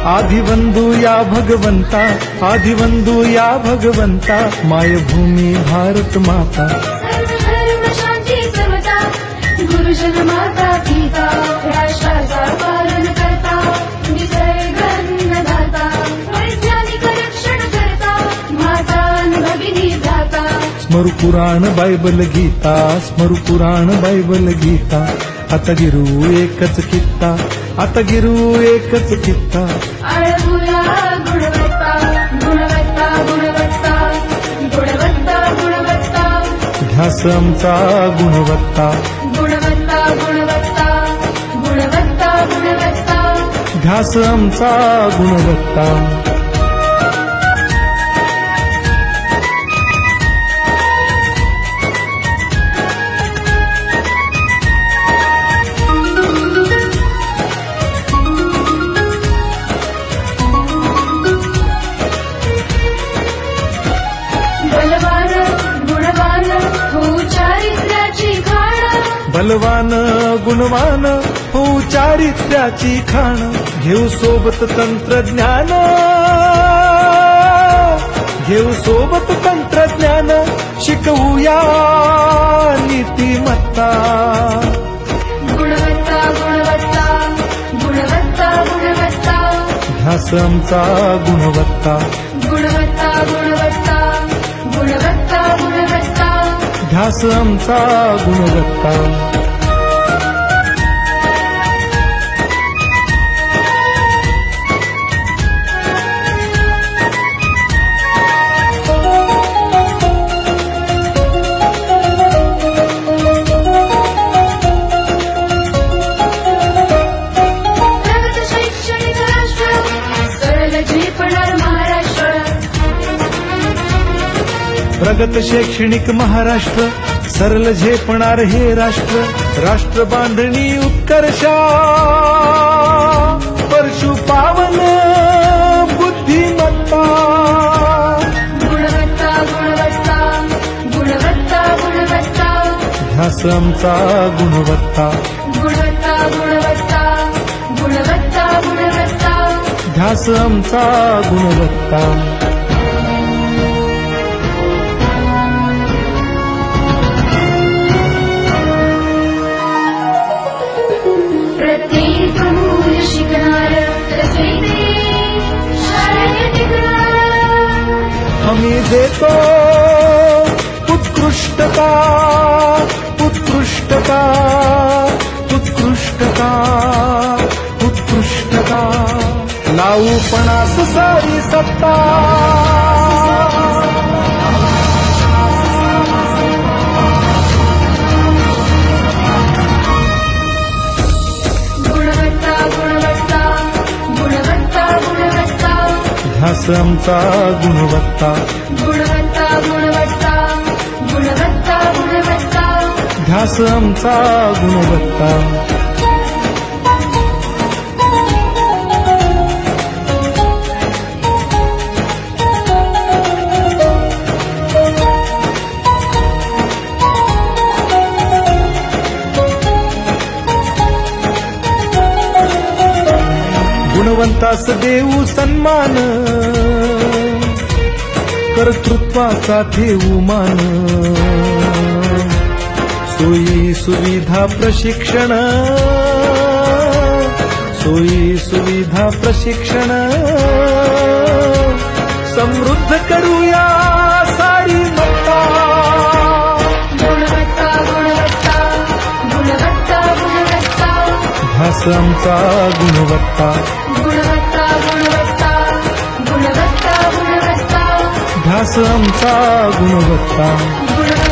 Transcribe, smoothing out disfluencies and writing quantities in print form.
आदिवंदू या भगवंता, आदिवंदू या भगवंता, मायभूमी भारत माता. सर्व धर्म शांती समता, गुरुजन माता पिता, राष्ट्राचा पालन करता, निसर्ग अन्नदाता, वैज्ञानिक रक्षण करता, माता भगिनी दाता. स्मरू पुराण बायबल गीता, स्मरू पुराण बायबल गीता. आता गिरू एकच कित्ता, आता गिरू एकच कित्ता. आळवूया गुणवत्ता, गुणवत्ता, गुणवत्ता, गुणवत्ता, गुणवत्ता. ध्यास आमचा गुणवत्ता, गुणवत्ता, गुणवत्ता, गुणवत्ता, गुणवत्ता. ध्यास आमचा गुणवत्ता. बलवान गुणवान हो चारित्र्याची खाण, बलवान गुणवान हो चारित्र्याची खाण. घेऊ सोबत तंत्रज्ञान, घेऊ सोबत तंत्रज्ञान. शिकवूया नीतिमत्ता. गुणवत्ता, गुणवत्ता, गुणवत्ता, गुणवत्ता. ध्यास आमचा गुणवत्ता, गुणवत्ता, गुणवत्ता, गुणवत्ता, गुणवत्ता. ध्यास आमचा गुणवत्ता. प्रगत शैक्षणिक राष्ट्र, सरळ झेपणार महाराष्ट्र. प्रगत शैक्षणिक महाराष्ट्र, सरल झेपणार हे राष्ट्र. राष्ट्र बांधणी उत्कर्षा, परशु पावन बुद्धिमत्ता. गुणवत्ता, गुणवत्ता, गुणवत्ता, गुणवत्ता. ध्यास आमचा गुणवत्ता, गुणवत्ता, गुणवत्ता, गुणवत्ता, गुणवत्ता. ध्यास आमचा गुणवत्ता. प्रत्येक मूल शिकणार, तसे ते शाळेत टिकणार. हमी देतो उत्कृष्टता, उत्कृष्टता, उत्कृष्टता, उत्कृष्टता. लावू पणास सारी सत्ता. गुणवत्ता, गुणवत्ता, गुणवत्ता, गुणवत्ता. ध्यास आमचा गुणवत्ता, गुणवत्ता, गुणवत्ता, गुणवत्ता, गुणवत्ता. ध्यास आमचा गुणवत्ता. गुणवंतास देऊ सन्मान, कर्तृत्वाचा ठेवू मान. सोयी सुविधा प्रशिक्षण, सोयी सुविधा प्रशिक्षण. समृद्ध करूया सारी मत्ता. गुणवत्ता, गुणवत्ता, गुणवत्ता, गुणवत्ता. ध्यास आमचा गुणवत्ता, गुणवत्ता, गुणवत्ता, गुणवत्ता, गुणवत्ता. ध्यास आमचा गुणवत्ता. गुणवत्ता.